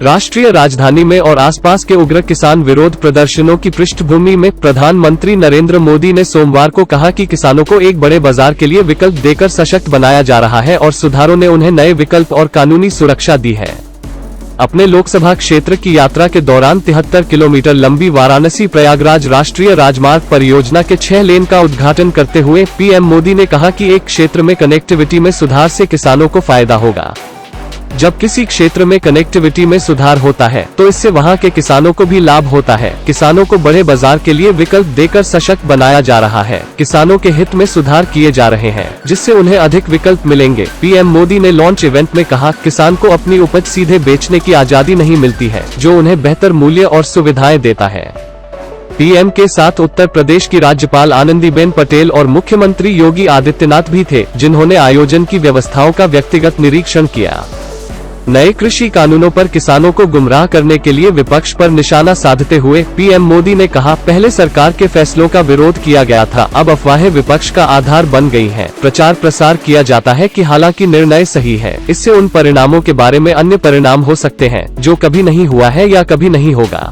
राष्ट्रीय राजधानी में और आसपास के उग्र किसान विरोध प्रदर्शनों की पृष्ठभूमि में प्रधानमंत्री नरेंद्र मोदी ने सोमवार को कहा कि किसानों को एक बड़े बाजार के लिए विकल्प देकर सशक्त बनाया जा रहा है और सुधारों ने उन्हें नए विकल्प और कानूनी सुरक्षा दी है। अपने लोकसभा क्षेत्र की यात्रा के दौरान 73 किलोमीटर लंबी वाराणसी प्रयागराज राष्ट्रीय राजमार्ग परियोजना के 6 लेन का उद्घाटन करते हुए पीएम मोदी ने कहा कि एक क्षेत्र में कनेक्टिविटी में सुधार से किसानों को फायदा होगा। जब किसी क्षेत्र में कनेक्टिविटी में सुधार होता है तो इससे वहां के किसानों को भी लाभ होता है। किसानों को बड़े बाजार के लिए विकल्प देकर सशक्त बनाया जा रहा है। किसानों के हित में सुधार किए जा रहे हैं जिससे उन्हें अधिक विकल्प मिलेंगे। पीएम मोदी ने लॉन्च इवेंट में कहा, किसान को अपनी उपज सीधे बेचने की आजादी नहीं मिलती है जो उन्हें बेहतर मूल्य और सुविधाएं देता है। पीएम के साथ उत्तर प्रदेश की राज्यपाल आनंदीबेन पटेल और मुख्यमंत्री योगी आदित्यनाथ भी थे, जिन्होंने आयोजन की व्यवस्थाओं का व्यक्तिगत निरीक्षण किया। नए कृषि कानूनों पर किसानों को गुमराह करने के लिए विपक्ष पर निशाना साधते हुए पीएम मोदी ने कहा, पहले सरकार के फैसलों का विरोध किया गया था, अब अफवाहें विपक्ष का आधार बन गई हैं। प्रचार प्रसार किया जाता है कि हालांकि निर्णय सही है, इससे उन परिणामों के बारे में अन्य परिणाम हो सकते हैं जो कभी नहीं हुआ है या कभी नहीं होगा।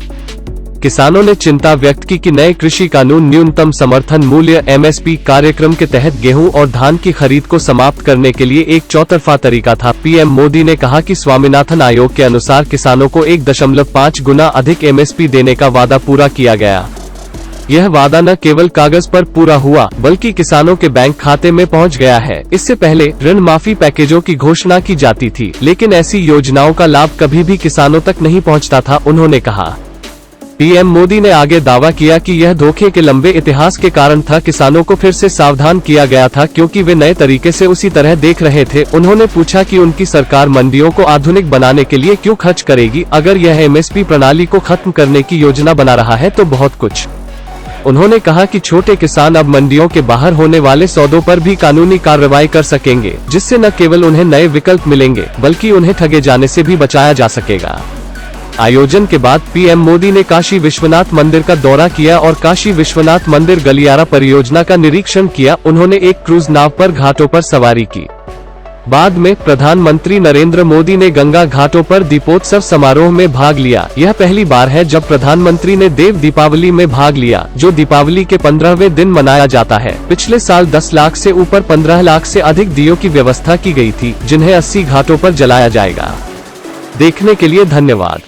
किसानों ने चिंता व्यक्त की कि नए कृषि कानून न्यूनतम समर्थन मूल्य (एमएसपी) कार्यक्रम के तहत गेहूं और धान की खरीद को समाप्त करने के लिए एक चौतरफा तरीका था। पीएम मोदी ने कहा कि स्वामीनाथन आयोग के अनुसार किसानों को 1.5 गुना अधिक एमएसपी देने का वादा पूरा किया गया। यह वादा न केवल कागज पर पूरा हुआ बल्कि किसानों के बैंक खाते में पहुंच गया है। इससे पहले ऋण माफी पैकेजों की घोषणा की जाती थी, लेकिन ऐसी योजनाओं का लाभ कभी भी किसानों तक नहीं पहुंचता था, उन्होंने कहा। पीएम मोदी ने आगे दावा किया कि यह धोखे के लंबे इतिहास के कारण था। किसानों को फिर से सावधान किया गया था क्योंकि वे नए तरीके से उसी तरह देख रहे थे। उन्होंने पूछा कि उनकी सरकार मंडियों को आधुनिक बनाने के लिए क्यों खर्च करेगी। अगर यह एमएसपी प्रणाली को खत्म करने की योजना बना रहा है तो बहुत कुछ। उन्होंने कहा कि छोटे किसान अब मंडियों के बाहर होने वाले सौदों पर भी कानूनी कार्रवाई कर सकेंगे, जिससे न केवल उन्हें नए विकल्प मिलेंगे बल्कि उन्हें ठगे जाने से भी बचाया जा सकेगा। आयोजन के बाद पीएम मोदी ने काशी विश्वनाथ मंदिर का दौरा किया और काशी विश्वनाथ मंदिर गलियारा परियोजना का निरीक्षण किया। उन्होंने एक क्रूज नाव पर घाटों पर सवारी की। बाद में प्रधानमंत्री नरेंद्र मोदी ने गंगा घाटों पर दीपोत्सव समारोह में भाग लिया। यह पहली बार है जब प्रधानमंत्री ने देव दीपावली में भाग लिया, जो दीपावली के 15वें दिन मनाया जाता है। पिछले साल 10 लाख से ऊपर 15 लाख से अधिक दियों की व्यवस्था की गई थी, जिन्हें 80 घाटों पर जलाया जाएगा। देखने के लिए धन्यवाद।